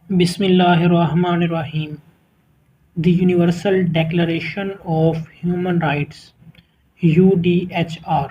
Bismillahirrahmanirrahim. The Universal Declaration of Human Rights UDHR.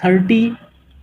30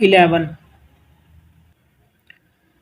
11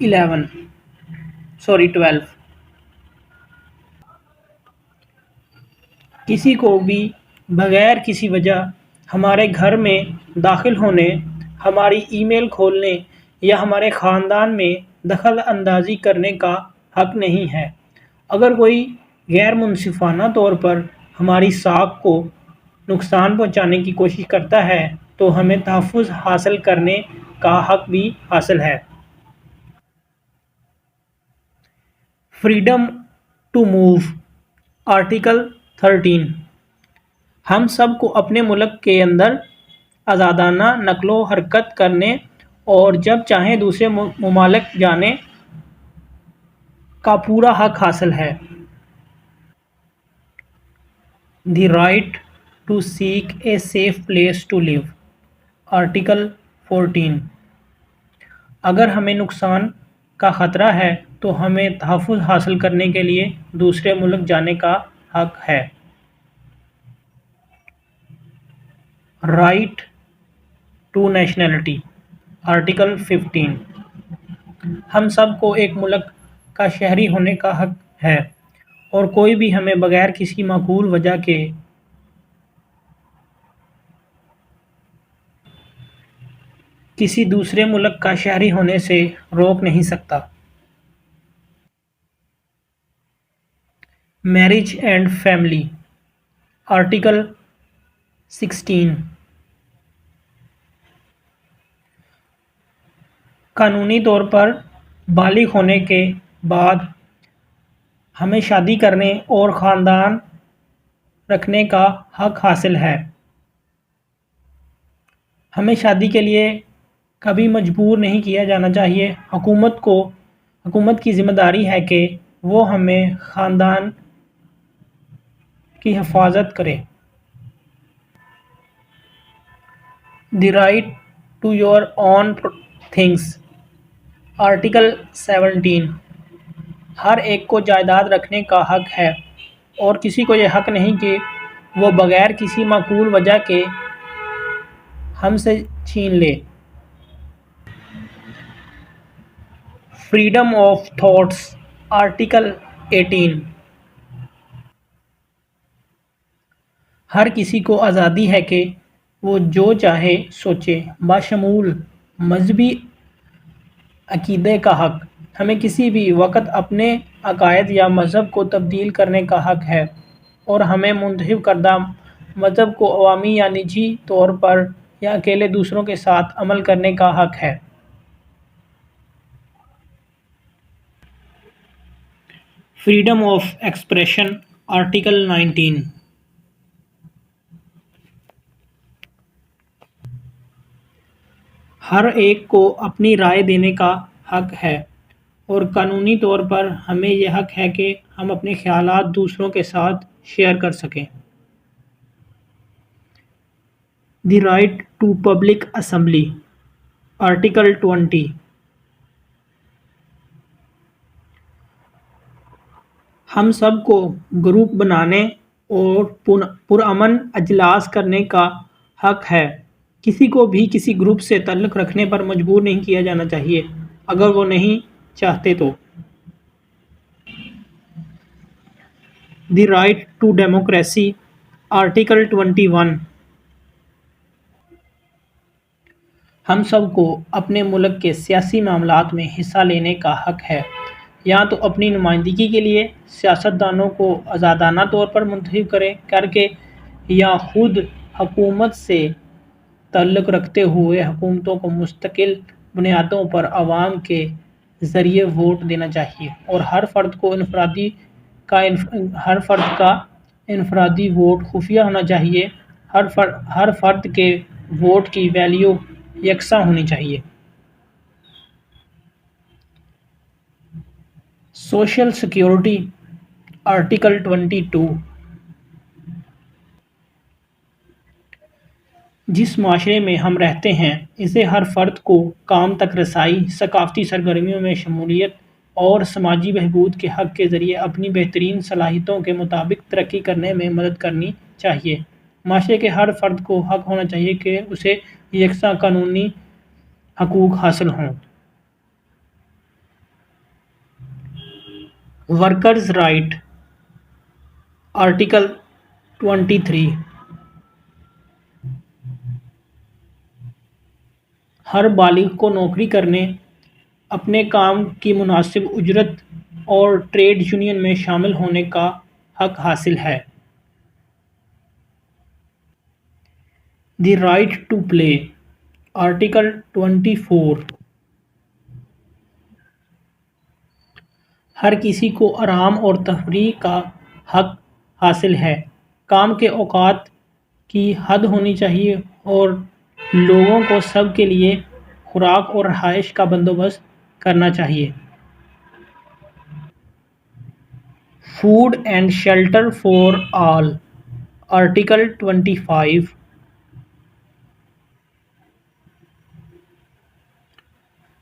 12 کسی کو بھی بغیر کسی وجہ ہمارے گھر میں داخل ہونے، ہماری ای میل کھولنے یا ہمارے خاندان میں دخل اندازی کرنے کا حق نہیں ہے۔ اگر کوئی غیر منصفانہ طور پر ہماری ساکھ کو نقصان پہنچانے کی کوشش کرتا ہے تو ہمیں تحفظ حاصل کرنے کا حق بھی حاصل ہے۔ Freedom to move, article 13۔ ہم سب کو اپنے ملک کے اندر آزادانہ نقل و حرکت کرنے اور جب چاہیں دوسرے ممالک جانے کا پورا حق حاصل ہے۔ The right to seek a safe place to live, article 14۔ اگر ہمیں نقصان کا خطرہ ہے تو ہمیں تحفظ حاصل کرنے کے لیے دوسرے ملک جانے کا حق ہے۔ Right to nationality, article 15۔ ہم سب کو ایک ملک کا شہری ہونے کا حق ہے اور کوئی بھی ہمیں بغیر کسی معقول وجہ کے کسی دوسرے ملک کا شہری ہونے سے روک نہیں سکتا۔ Marriage and family, article 16۔ قانونی طور پر بالغ ہونے کے بعد ہمیں شادی کرنے اور خاندان رکھنے کا حق حاصل ہے۔ ہمیں شادی کے لیے کبھی مجبور نہیں کیا جانا چاہیے۔ حکومت کی ذمہ داری ہے کہ وہ ہمیں خاندان کی حفاظت کرے۔ The right to your own things, article 17۔ ہر ایک کو جائیداد رکھنے کا حق ہے اور کسی کو یہ حق نہیں کہ وہ بغیر کسی معقول وجہ کے ہم سے چھین لے۔ Freedom of thoughts, article 18۔ ہر کسی کو آزادی ہے کہ وہ جو چاہے سوچے، بشمول مذہبی عقیدے کا حق۔ ہمیں کسی بھی وقت اپنے عقائد یا مذہب کو تبدیل کرنے کا حق ہے اور ہمیں منتخب کردہ مذہب کو عوامی یا نجی طور پر یا اکیلے دوسروں کے ساتھ عمل کرنے کا حق ہے۔ Freedom of expression, article 19۔ ہر ایک کو اپنی رائے دینے کا حق ہے اور قانونی طور پر ہمیں یہ حق ہے کہ ہم اپنے خیالات دوسروں کے ساتھ شیئر کر سکیں۔ The right to public assembly, article 20۔ ہم سب کو گروپ بنانے اور پرامن اجلاس کرنے کا حق ہے۔ کسی کو بھی کسی گروپ سے تعلق رکھنے پر مجبور نہیں کیا جانا چاہیے اگر وہ نہیں چاہتے تو۔ The right to democracy, article 21۔ ہم سب کو اپنے ملک کے سیاسی معاملات میں حصہ لینے کا حق ہے، یا تو اپنی نمائندگی کے لیے سیاستدانوں کو آزادانہ طور پر منتخب کر کے یا خود حکومت سے تعلق رکھتے ہوئے حکومتوں کو مستقل بنیادوں پر عوام کے ذریعے ووٹ دینا چاہیے، اور ہر فرد کا انفرادی ووٹ خفیہ ہونا چاہیے۔ ہر فرد کے ووٹ کی ویلیو یکساں ہونی چاہیے۔ Social security, article 22۔ جس معاشرے میں ہم رہتے ہیں اسے ہر فرد کو کام تک رسائی، ثقافتی سرگرمیوں میں شمولیت اور سماجی بہبود کے حق کے ذریعے اپنی بہترین صلاحیتوں کے مطابق ترقی کرنے میں مدد کرنی چاہیے۔ معاشرے کے ہر فرد کو حق ہونا چاہیے کہ اسے یکساں قانونی حقوق حاصل ہوں۔ ورکرز رائٹ، آرٹیکل 23 ہر بالغ کو نوکری کرنے، اپنے کام کی مناسب اجرت اور ٹریڈ یونین میں شامل ہونے کا حق حاصل ہے۔ The right to play, article 24 ہر کسی کو آرام اور تفریح کا حق حاصل ہے۔ کام کے اوقات کی حد ہونی چاہیے اور لوگوں کو سب کے لیے خوراک اور رہائش کا بندوبست کرنا چاہیے۔ Food and shelter for all, article 25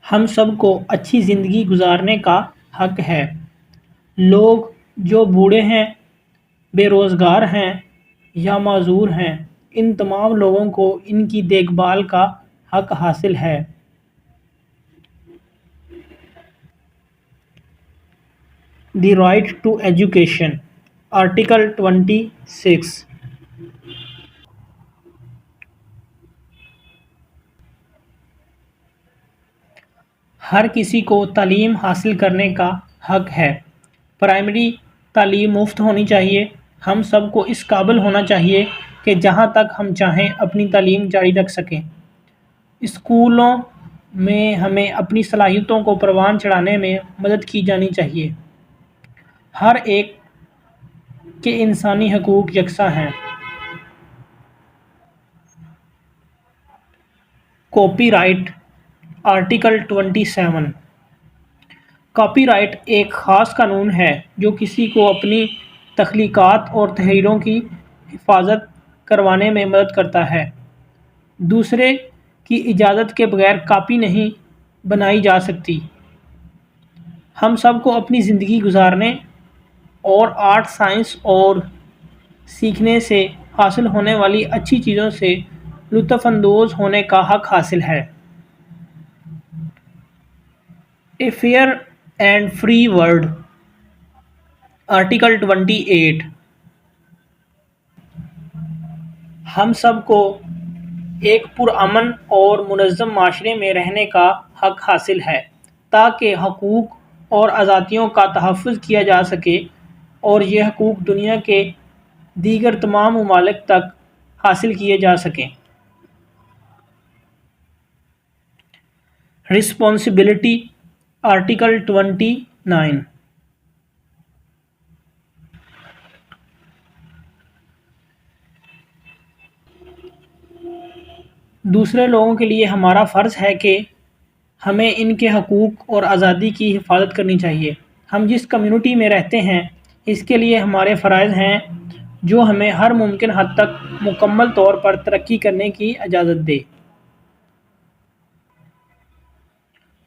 ہم سب کو اچھی زندگی گزارنے کا حق ہے۔ لوگ جو بوڑھے ہیں، بے روزگار ہیں یا معذور ہیں، ان تمام لوگوں کو ان کی دیکھ بھال کا حق حاصل ہے۔ The right to education, article 26 ہر کسی کو تعلیم حاصل کرنے کا حق ہے۔ پرائمری تعلیم مفت ہونی چاہیے۔ ہم سب کو اس قابل ہونا چاہیے کہ جہاں تک ہم چاہیں اپنی تعلیم جاری رکھ سکیں۔ اسکولوں میں ہمیں اپنی صلاحیتوں کو پروان چڑھانے میں مدد کی جانی چاہیے۔ ہر ایک کے انسانی حقوق یکساں ہیں۔ Copy right, article 27 copy right ایک خاص قانون ہے جو کسی کو اپنی تخلیقات اور تحریروں کی حفاظت کروانے میں مدد کرتا ہے۔ دوسرے کی اجازت کے بغیر کاپی نہیں بنائی جا سکتی۔ ہم سب کو اپنی زندگی گزارنے اور آرٹ، سائنس اور سیکھنے سے حاصل ہونے والی اچھی چیزوں سے لطف اندوز ہونے کا حق حاصل ہے۔ A fair and free world, article 28 ہم سب کو ایک پرامن اور منظم معاشرے میں رہنے کا حق حاصل ہے تاکہ حقوق اور آزادیوں کا تحفظ کیا جا سکے اور یہ حقوق دنیا کے دیگر تمام ممالک تک حاصل کیے جا سکیں۔ رسپانسبلٹی، آرٹیکل 29 دوسرے لوگوں کے لیے ہمارا فرض ہے کہ ہمیں ان کے حقوق اور آزادی کی حفاظت کرنی چاہیے۔ ہم جس کمیونٹی میں رہتے ہیں اس کے لیے ہمارے فرائض ہیں جو ہمیں ہر ممکن حد تک مکمل طور پر ترقی کرنے کی اجازت دے۔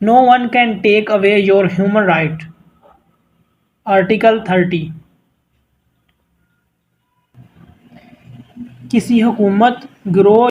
No one can take away your human right، article 30 کسی حکومت، گروہ